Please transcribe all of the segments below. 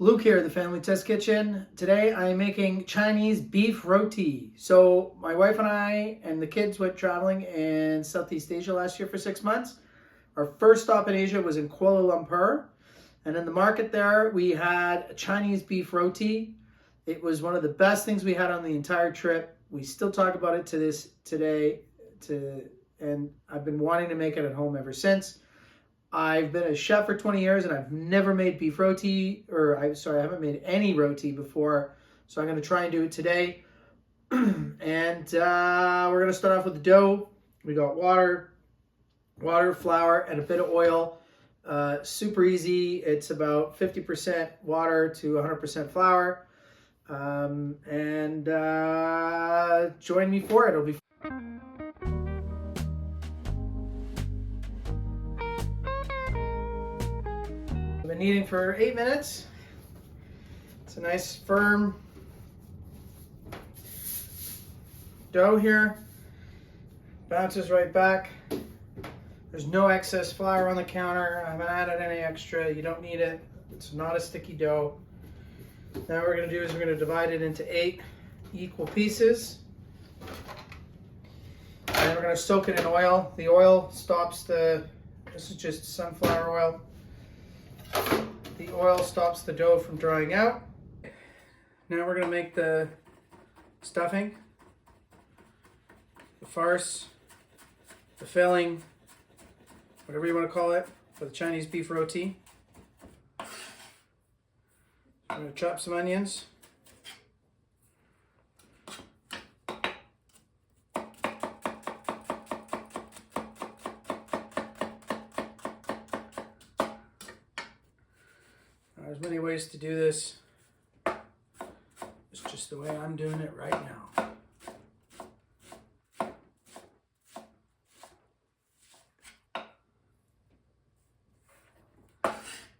Luke here, the Family Test Kitchen. Today I am making Chinese beef roti. So my wife and I and the kids went traveling in Southeast Asia last year for 6 months. Our first stop in Asia was in Kuala Lumpur. And in the market there, we had Chinese beef roti. It was one of the best things we had on the entire trip. We still talk about it to this today, and I've been wanting to make it at home ever since. I've been a chef for 20 years and I've never made beef roti, I haven't made any roti before. So I'm going to try and do it today. And we're going to start off with the dough. We got water, flour, and a bit of oil. Super easy. It's about 50% water to 100% flour. Join me for it. It'll be I've been kneading for 8 minutes. It's a nice firm dough here. Bounces right back. There's no excess flour on the counter. I haven't added any extra. You don't need it. It's not a sticky dough. Now what we're going to do is we're going to divide it into 8 equal pieces. And then we're going to soak it in oil. The oil stops this is just sunflower oil. The oil stops the dough from drying out. Now we're going to make the stuffing, the farce, the filling, whatever you want to call it, for the Chinese beef roti. I'm going to chop some onions. There's many ways to do this. It's just the way I'm doing it right now.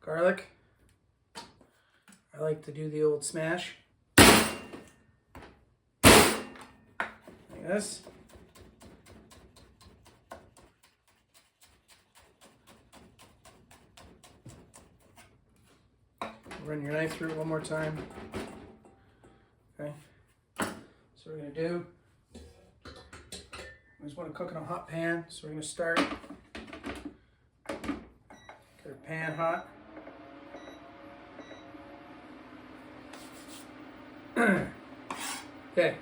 Garlic. I like to do the old smash. Like this. Run your knife through it one more time. Okay. So we're going to do, I just want to cook in a hot pan. So we're going to start, get our pan hot. Okay.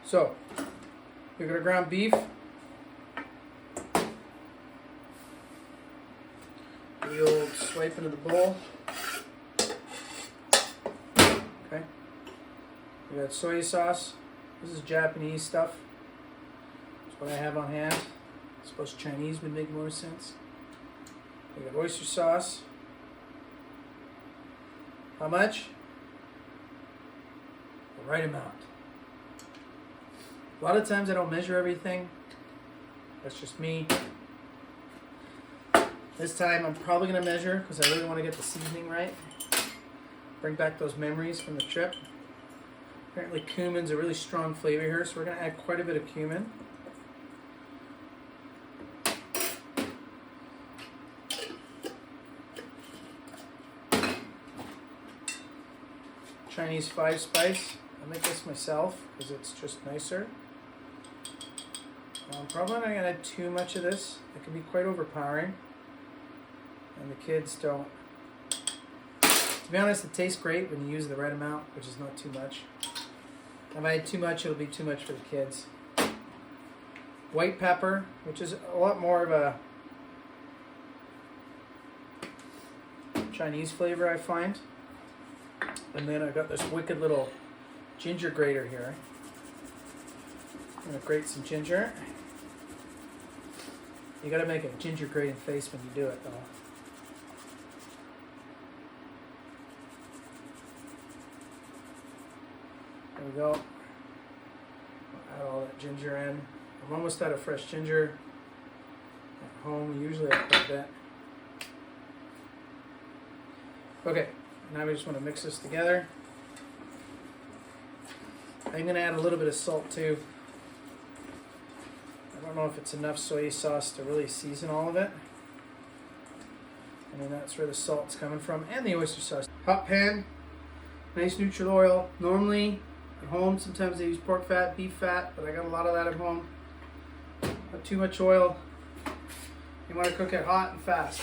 So we've got our ground beef. The old swipe into the bowl. Okay. We got soy sauce. This is Japanese stuff. That's what I have on hand. I suppose Chinese would make more sense. We got oyster sauce. How much? The right amount. A lot of times I don't measure everything. That's just me. This time I'm probably going to measure because I really want to get the seasoning right. Bring back those memories from the trip. Apparently cumin's a really strong flavor here, so we're going to add quite a bit of cumin. Chinese 5 spice. I make this myself because it's just nicer. I'm probably not going to add too much of this. It can be quite overpowering. And the kids don't. To be honest, it tastes great when you use the right amount, which is not too much. If I add too much, it'll be too much for the kids. White pepper, which is a lot more of a Chinese flavor, I find. And then I've got this wicked little ginger grater here. I'm going to grate some ginger. You got to make a ginger grating face when you do it, though. There we go. I'll add all that ginger in. I'm almost out of fresh ginger. At home, usually I put that. Okay, now we just want to mix this together. I'm going to add a little bit of salt too. I don't know if it's enough soy sauce to really season all of it. I mean, that's where the salt's coming from, and the oyster sauce. Hot pan, nice neutral oil. Normally, at home, sometimes they use pork fat, beef fat, but I got a lot of that at home. Not too much oil. You want to cook it hot and fast.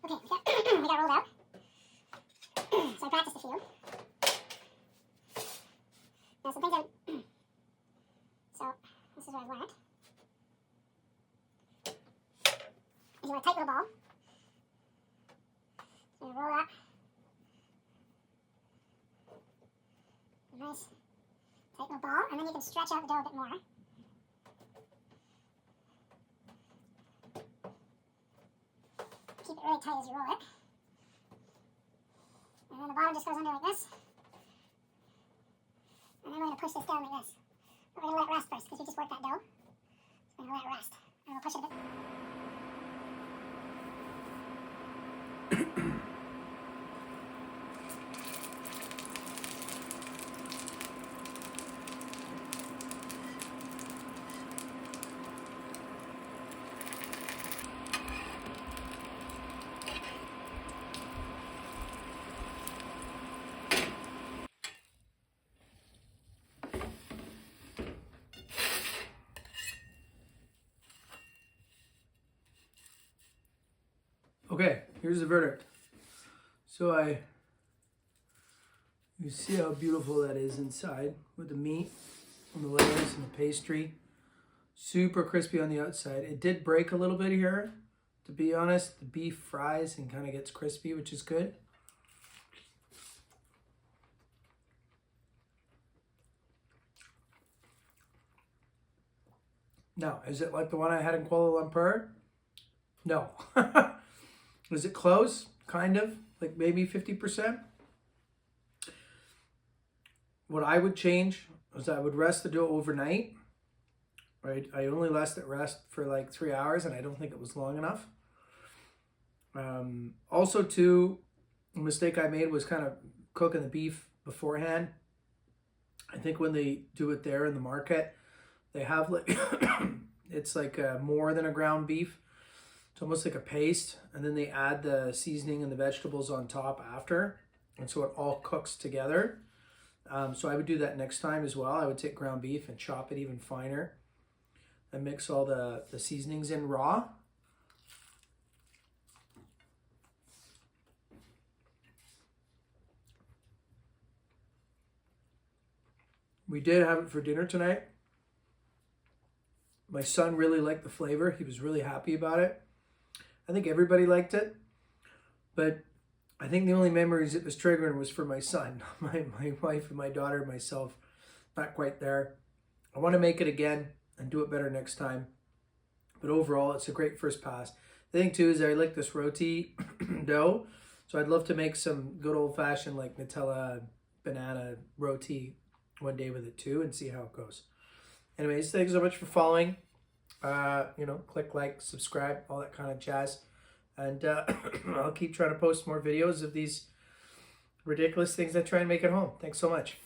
Okay, we got rolled out. So I practiced a few. Now some things so this is what I've learned. You want a tight little ball. So you roll that. Nice tight little ball, and then you can stretch out the dough a bit more. Keep it really tight as you roll it. And then the bottom just goes under like this. And then we're going to push this down like this. But we're going to let it rest first because we just worked that dough. So we're going to let it rest. And we'll push it a bit. Okay, here's the verdict. So you see how beautiful that is inside with the meat and the layers and the pastry. Super crispy on the outside. It did break a little bit here. To be honest, the beef fries and kind of gets crispy, which is good. Now, is it like the one I had in Kuala Lumpur? No. Is it close? Kind of, like maybe 50%. What I would change is I would rest the dough overnight. Right? I only let it rest for like 3 hours, and I don't think it was long enough. Also, too, a mistake I made was kind of cooking the beef beforehand. I think when they do it there in the market, they have like it's like more than a ground beef. It's almost like a paste, and then they add the seasoning and the vegetables on top after, and so it all cooks together. So I would do that next time as well. I would take ground beef and chop it even finer and mix all the seasonings in raw. We did have it for dinner tonight. My son really liked the flavor. He was really happy about it. I think everybody liked it, but I think the only memories it was triggering was for my son. My wife and my daughter and myself, not quite there. I want to make it again and do it better next time. But overall, it's a great first pass. The thing too is I like this roti dough, so I'd love to make some good old-fashioned like Nutella banana roti one day with it too and see how it goes. Anyways, thanks so much for following. Click like, subscribe, all that kind of jazz. And I'll keep trying to post more videos of these ridiculous things I try and make at home. Thanks so much.